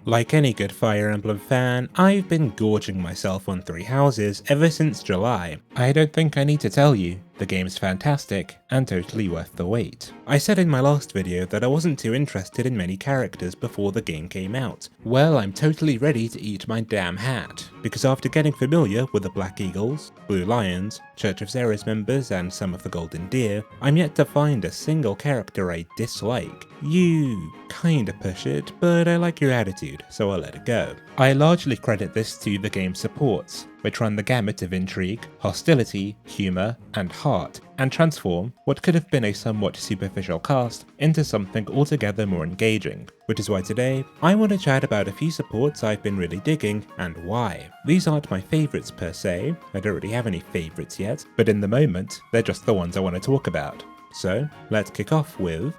Like any good Fire Emblem fan, I've been gorging myself on 3 houses ever since July. I don't think I need to tell you, the game's fantastic and totally worth the wait. I said in my last video that I wasn't too interested in many characters before the game came out. Well, I'm totally ready to eat my damn hat, because after getting familiar with the Black Eagles, Blue Lions, Church of Xeris members and some of the Golden Deer, I'm yet to find a single character I dislike. You kinda push it, but I like your attitude, so I'll let it go. I largely credit this to the game's supports, which run the gamut of intrigue, hostility, humour, and heart, and transform what could have been a somewhat superficial cast into something altogether more engaging, which is why today I want to chat about a few supports I've been really digging and why. These aren't my favourites per se, I don't really have any favourites yet, but in the moment, they're just the ones I want to talk about. So, let's kick off with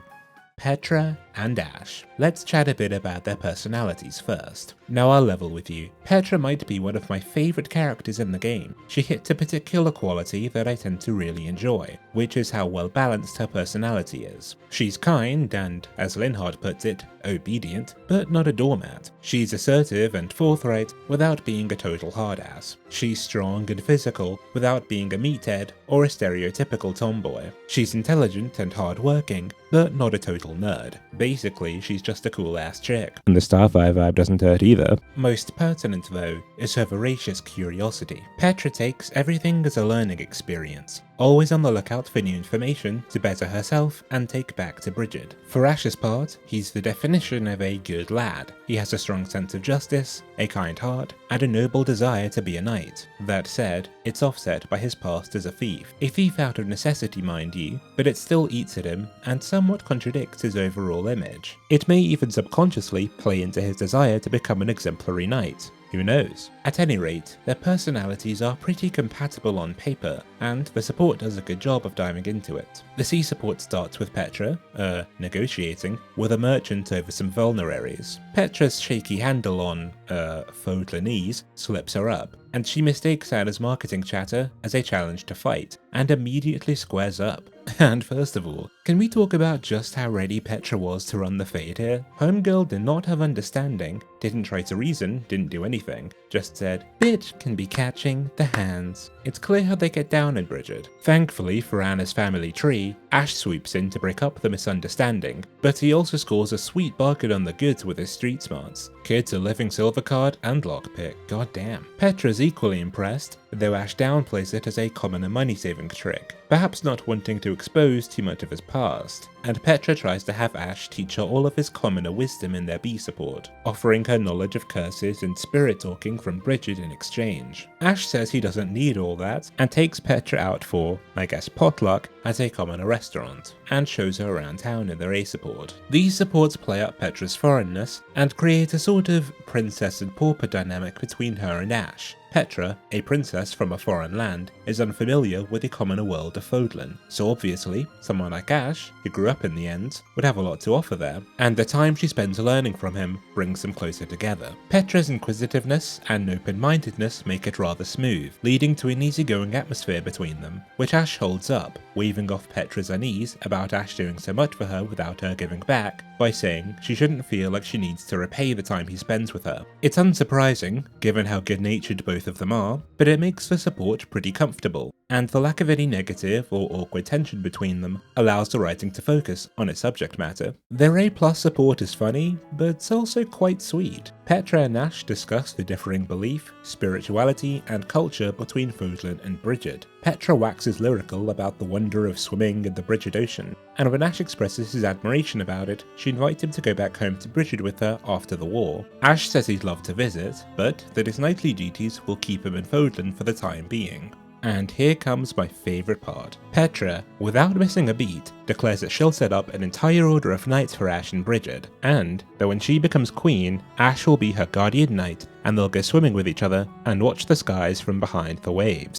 Petra and Ash. Let's chat a bit about their personalities first. Now I'll level with you. Petra might be one of my favourite characters in the game. She hits a particular quality that I tend to really enjoy, which is how well balanced her personality is. She's kind and, as Linhard puts it, obedient, but not a doormat. She's assertive and forthright without being a total hard-ass. She's strong and physical without being a meathead or a stereotypical tomboy. She's intelligent and hard-working, but not a total nerd. Basically, she's just a cool-ass chick. And the Starfire vibe doesn't hurt either. Most pertinent, though, is her voracious curiosity. Petra takes everything as a learning experience, always on the lookout for new information to better herself and take back to Bridget. For Ash's part, he's the definition of a good lad. He has a strong sense of justice, a kind heart, and a noble desire to be a knight. That said, it's offset by his past as a thief. A thief out of necessity, mind you, but it still eats at him and somewhat contradicts his overall image. It may even subconsciously play into his desire to become an exemplary knight. Who knows? At any rate, their personalities are pretty compatible on paper, and the support does a good job of diving into it. The C support starts with Petra, negotiating with a merchant over some vulneraries. Petra's shaky handle on, Fodlanese slips her up, and she mistakes Anna's marketing chatter as a challenge to fight, and immediately squares up. And first of all, can we talk about just how ready Petra was to run the fade here? Homegirl did not have understanding, didn't try to reason, didn't do anything, just said, "Bitch can be catching the hands." It's clear how they get down in Bridget. Thankfully for Anna's family tree, Ash swoops in to break up the misunderstanding, but he also scores a sweet bargain on the goods with his street smarts. Kid's a living silver card and lockpick, goddamn. Petra's equally impressed, though Ash downplays it as a commoner money-saving trick, perhaps not wanting to expose too much of his past, and Petra tries to have Ash teach her all of his commoner wisdom in their B support, offering her knowledge of curses and spirit talking from Bridget in exchange. Ash says he doesn't need all that, and takes Petra out for, I guess, potluck at a commoner restaurant, and shows her around town in their A support. These supports play up Petra's foreignness, and create a sort of princess and pauper dynamic between her and Ash. Petra, a princess from a foreign land, is unfamiliar with the commoner world of Fodlan, so obviously, someone like Ash, who grew up in the Ends, would have a lot to offer there, and the time she spends learning from him brings them closer together. Petra's inquisitiveness and open-mindedness make it rather smooth, leading to an easygoing atmosphere between them, which Ash holds up, waving off Petra's unease about Ash doing so much for her without her giving back, by saying she shouldn't feel like she needs to repay the time he spends with her. It's unsurprising, given how good-natured both of them are, but it makes the support pretty comfortable, and the lack of any negative or awkward tension between them allows the writing to focus on its subject matter. Their A+ support is funny, but it's also quite sweet. Petra and Ash discuss the differing belief, spirituality, and culture between Fodlan and Bridget. Petra waxes lyrical about the wonder of swimming in the Bridget Ocean, and when Ash expresses his admiration about it, she invites him to go back home to Bridget with her after the war. Ash says he'd love to visit, but that his knightly duties will keep him in Fodlan for the time being. And here comes my favourite part. Petra, without missing a beat, declares that she'll set up an entire order of knights for Ash and Bridget, and that when she becomes queen, Ash will be her guardian knight, and they'll go swimming with each other and watch the skies from behind the waves.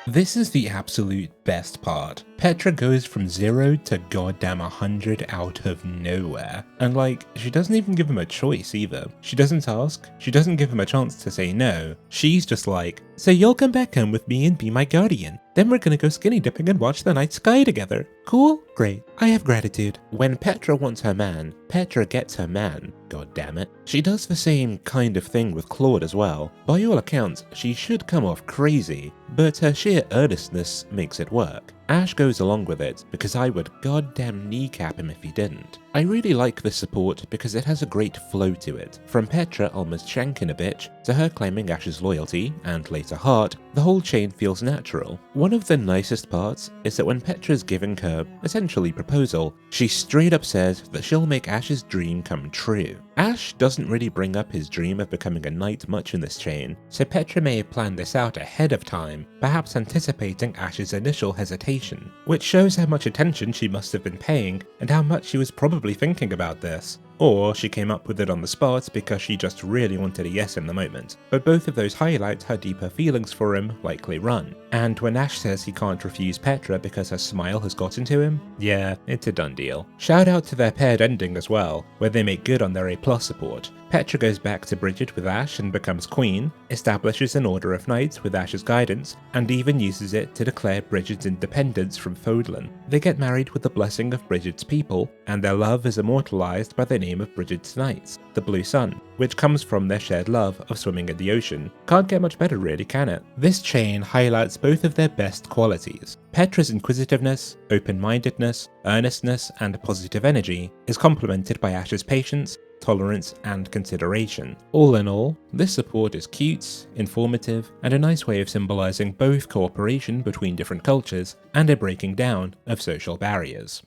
This is the absolute best part. Petra goes from 0 to goddamn 100 out of nowhere. And like, she doesn't even give him a choice either. She doesn't ask, she doesn't give him a chance to say no. She's just like, "So you'll come back home with me and be my guardian. Then we're gonna go skinny dipping and watch the night sky together." Cool? Great. I have gratitude. When Petra wants her man, Petra gets her man. God damn it. She does the same kind of thing with Claude as well. By all accounts, she should come off crazy, but her sheer earnestness makes it work. Ash goes along with it because I would goddamn kneecap him if he didn't. I really like this support because it has a great flow to it. From Petra almost shanking a bitch, to her claiming Ash's loyalty, and later heart, the whole chain feels natural. One of the nicest parts is that when Petra's giving her, essentially, proposal, she straight up says that she'll make Ash's dream come true. Ash doesn't really bring up his dream of becoming a knight much in this chain, so Petra may have planned this out ahead of time, perhaps anticipating Ash's initial hesitation, which shows how much attention she must have been paying and how much she was probably thinking about this. Or she came up with it on the spot because she just really wanted a yes in the moment. But both of those highlight how deep her feelings for him likely run. And when Ash says he can't refuse Petra because her smile has gotten to him, yeah, it's a done deal. Shout out to their paired ending as well, where they make good on their A+ support. Petra goes back to Bridget with Ash and becomes queen, establishes an order of knights with Ash's guidance, and even uses it to declare Bridget's independence from Fodlan. They get married with the blessing of Bridget's people, and their love is immortalized by the name of Bridget's Knights, the Blue Sun, which comes from their shared love of swimming in the ocean. Can't get much better really, can it? This chain highlights both of their best qualities. Petra's inquisitiveness, open-mindedness, earnestness, and positive energy is complemented by Ash's patience, tolerance, and consideration. All in all, this support is cute, informative, and a nice way of symbolizing both cooperation between different cultures and a breaking down of social barriers.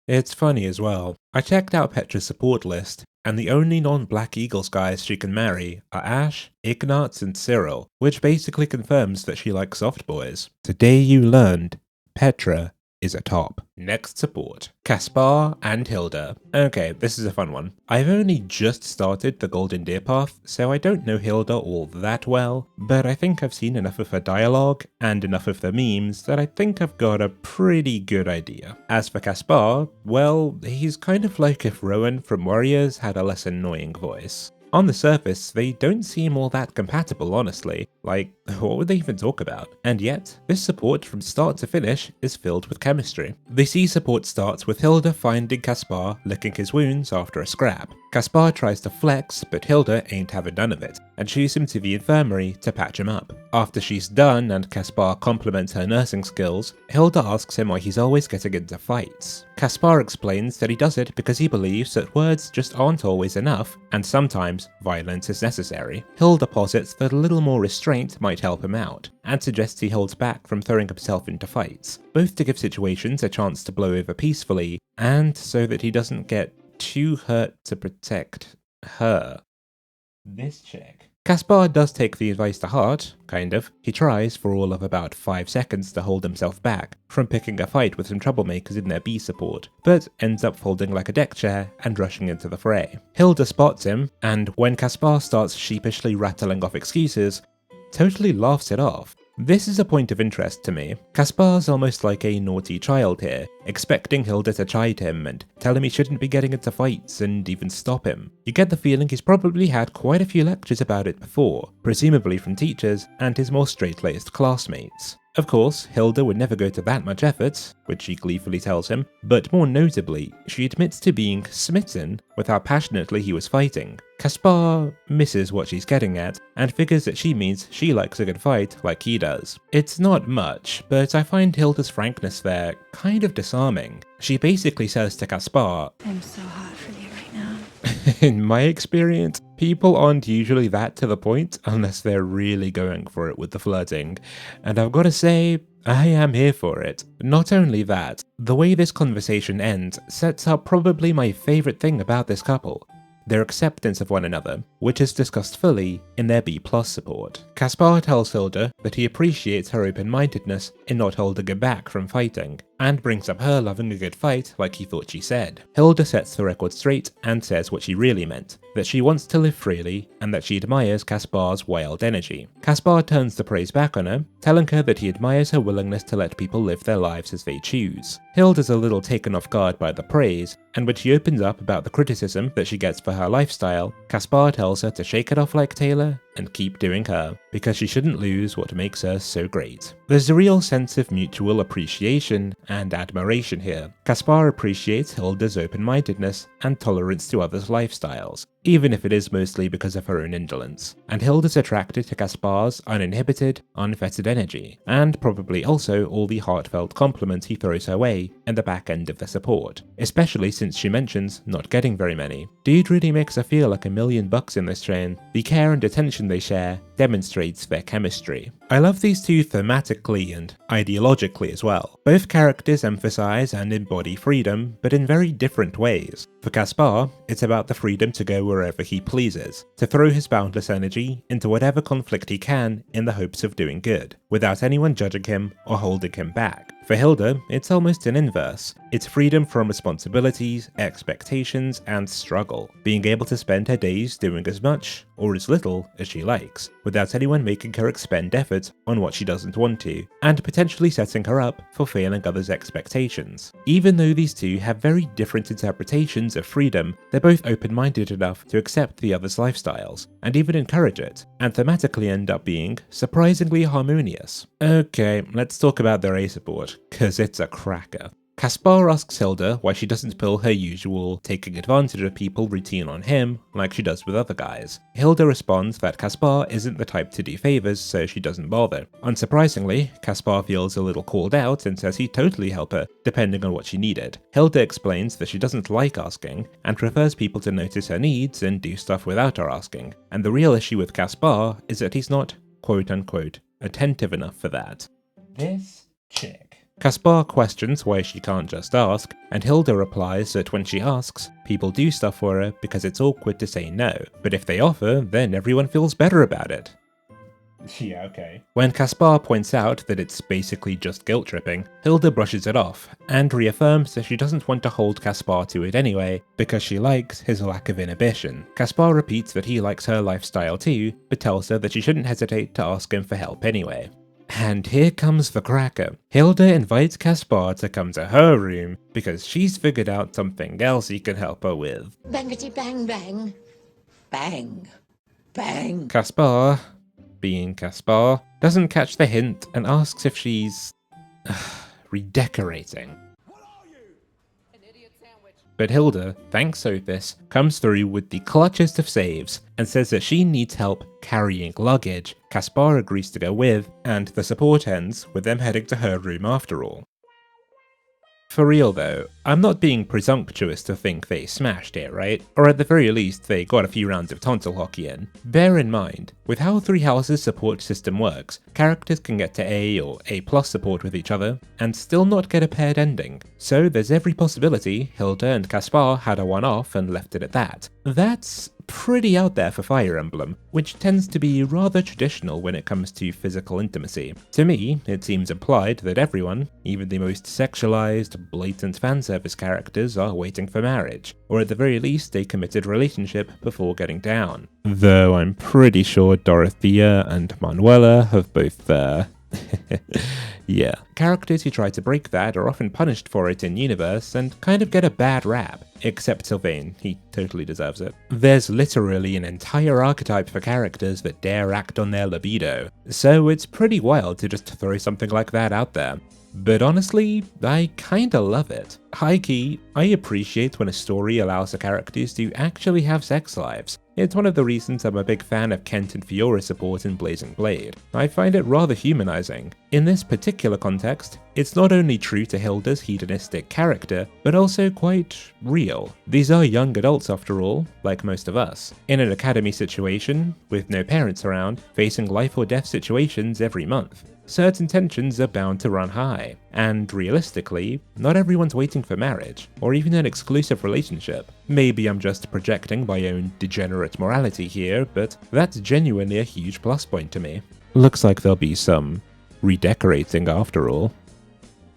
It's funny as well. I checked out Petra's support list, and the only non-Black Eagles guys she can marry are Ash, Ignatz, and Cyril, which basically confirms that she likes soft boys. Today you learned Petra is a top. Next support, Casper and Hilda. Okay, this is a fun one. I've only just started the Golden Deer path, so I don't know Hilda all that well, but I think I've seen enough of her dialogue and enough of the memes that I think I've got a pretty good idea. As for Casper, well, he's kind of like if Rowan from Warriors had a less annoying voice. On the surface, they don't seem all that compatible, honestly. Like, what would they even talk about? And yet, this support from start to finish is filled with chemistry. The C support starts with Hilda finding Casper licking his wounds after a scrap. Casper tries to flex, but Hilda ain't having none of it, and shews him to the infirmary to patch him up. After she's done and Casper compliments her nursing skills, Hilda asks him why he's always getting into fights. Casper explains that he does it because he believes that words just aren't always enough, and sometimes violence is necessary. Hilda posits that a little more restraint might help him out, and suggests he holds back from throwing himself into fights, both to give situations a chance to blow over peacefully, and so that he doesn't get too hurt to protect her. This chick. Casper does take the advice to heart, kind of. He tries for all of about 5 seconds to hold himself back from picking a fight with some troublemakers in their B support, but ends up folding like a deck chair and rushing into the fray. Hilda spots him, and when Casper starts sheepishly rattling off excuses, totally laughs it off. This is a point of interest to me. Casper's almost like a naughty child here, expecting Hilda to chide him and tell him he shouldn't be getting into fights and even stop him. You get the feeling he's probably had quite a few lectures about it before, presumably from teachers and his more straight-laced classmates. Of course, Hilda would never go to that much effort, which she gleefully tells him, but more notably, she admits to being smitten with how passionately he was fighting. Casper misses what she's getting at, and figures that she means she likes a good fight like he does. It's not much, but I find Hilda's frankness there kind of disarming. She basically says to Casper, I'm so hot for you right now. in my experience, people aren't usually that to the point unless they're really going for it with the flirting, and I've got to say, I am here for it. Not only that, the way this conversation ends sets up probably my favourite thing about this couple. Their acceptance of one another, which is discussed fully in their B+ support. Casper tells Hilda that he appreciates her open-mindedness in not holding him back from fighting, and brings up her loving a good fight like he thought she said. Hilda sets the record straight and says what she really meant, that she wants to live freely and that she admires Casper's wild energy. Casper turns the praise back on her, telling her that he admires her willingness to let people live their lives as they choose. Hilda's a little taken off guard by the praise, and when she opens up about the criticism that she gets for her lifestyle, Casper tells her to shake it off like Taylor and keep doing her, because she shouldn't lose what makes her so great. There's a real sense of mutual appreciation and admiration here. Casper appreciates Hilda's open-mindedness and tolerance to others' lifestyles, even if it is mostly because of her own indolence. And Hilda's attracted to Casper's uninhibited, unfettered energy, and probably also all the heartfelt compliments he throws her way in the back end of the support, especially since she mentions not getting very many. Dude really makes her feel like $1,000,000 in this train. The care and attention they share demonstrates their chemistry. I love these two thematically and ideologically as well. Both characters emphasize and embody freedom, but in very different ways. For Casper, it's about the freedom to go wherever he pleases, to throw his boundless energy into whatever conflict he can in the hopes of doing good, without anyone judging him or holding him back. For Hilda, it's almost an inverse. It's freedom from responsibilities, expectations, and struggle, being able to spend her days doing as much, or as little, as she likes, without anyone making her expend effort on what she doesn't want to, and potentially setting her up for failing others' expectations. Even though these two have very different interpretations of freedom, they're both open-minded enough to accept the other's lifestyles, and even encourage it, and thematically end up being surprisingly harmonious. Okay, let's talk about their A support, cause it's a cracker. Casper asks Hilda why she doesn't pull her usual taking advantage of people routine on him like she does with other guys. Hilda responds that Casper isn't the type to do favors, so she doesn't bother. Unsurprisingly, Casper feels a little called out and says he'd totally help her, depending on what she needed. Hilda explains that she doesn't like asking, and prefers people to notice her needs and do stuff without her asking. And the real issue with Casper is that he's not, quote-unquote, attentive enough for that. This chick. Casper questions why she can't just ask, and Hilda replies that when she asks, people do stuff for her because it's awkward to say no, but if they offer, then everyone feels better about it. Yeah, okay. When Casper points out that it's basically just guilt tripping, Hilda brushes it off, and reaffirms that she doesn't want to hold Casper to it anyway, because she likes his lack of inhibition. Casper repeats that he likes her lifestyle too, but tells her that she shouldn't hesitate to ask him for help anyway. And here comes the cracker. Hilda invites Casper to come to her room because she's figured out something else he can help her with. Bangity bang bang. Bang. Bang. Casper, being Casper, doesn't catch the hint and asks if she's redecorating. But Hilda, thanks Sophis, comes through with the clutchest of saves and says that she needs help carrying luggage. Casper agrees to go with, and the support ends with them heading to her room after all. For real though, I'm not being presumptuous to think they smashed it, right? Or at the very least, they got a few rounds of tonsil hockey in. Bear in mind, with how Three Houses' support system works, characters can get to A or A+ support with each other, and still not get a paired ending. So there's every possibility Hilda and Casper had a one-off and left it at that. That's pretty out there for Fire Emblem, which tends to be rather traditional when it comes to physical intimacy. To me, it seems implied that everyone, even the most sexualized, blatant fanservice characters, are waiting for marriage, or at the very least a committed relationship before getting down. Though I'm pretty sure Dorothea and Manuela have both yeah. Characters who try to break that are often punished for it in universe and kind of get a bad rap. Except Sylvain, he totally deserves it. There's literally an entire archetype for characters that dare act on their libido, so it's pretty wild to just throw something like that out there. But honestly, I kinda love it. High-key, I appreciate when a story allows the characters to actually have sex lives. It's one of the reasons I'm a big fan of Kent and Fiora's support in Blazing Blade. I find it rather humanizing. In this particular context, it's not only true to Hilda's hedonistic character, but also quite real. These are young adults after all, like most of us, in an academy situation, with no parents around, facing life or death situations every month. Certain tensions are bound to run high, and realistically, not everyone's waiting for marriage, or even an exclusive relationship. Maybe I'm just projecting my own degenerate morality here, but that's genuinely a huge plus point to me. Looks like there'll be some redecorating after all.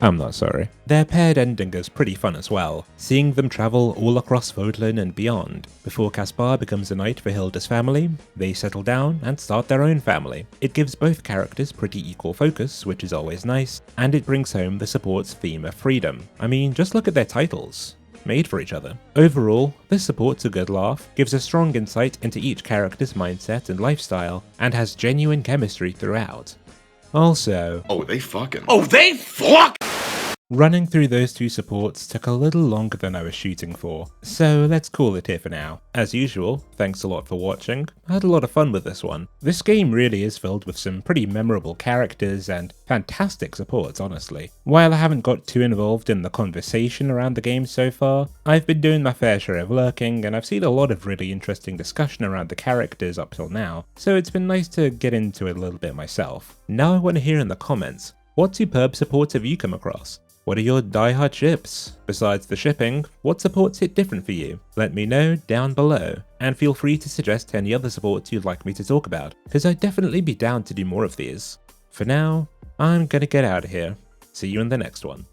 I'm not sorry. Their paired ending is pretty fun as well, seeing them travel all across Vodlin and beyond. Before Casper becomes a knight for Hilda's family, they settle down and start their own family. It gives both characters pretty equal focus, which is always nice, and it brings home the support's theme of freedom. I mean, just look at their titles. made for each other. Overall, this support's a good laugh, gives a strong insight into each character's mindset and lifestyle, and has genuine chemistry throughout. Also, Oh, they fucking. running through those two supports took a little longer than I was shooting for, so let's call it here for now. As usual, thanks a lot for watching. I had a lot of fun with this one. This game really is filled with some pretty memorable characters and fantastic supports, honestly. While I haven't got too involved in the conversation around the game so far, I've been doing my fair share of lurking and I've seen a lot of really interesting discussion around the characters up till now, so it's been nice to get into it a little bit myself. Now I want to hear in the comments, what superb supports have you come across? What are your die-hard ships? Besides the shipping, what supports hit different for you? Let me know down below, and feel free to suggest any other supports you'd like me to talk about, because I'd definitely be down to do more of these. For now, I'm gonna get out of here. See you in the next one.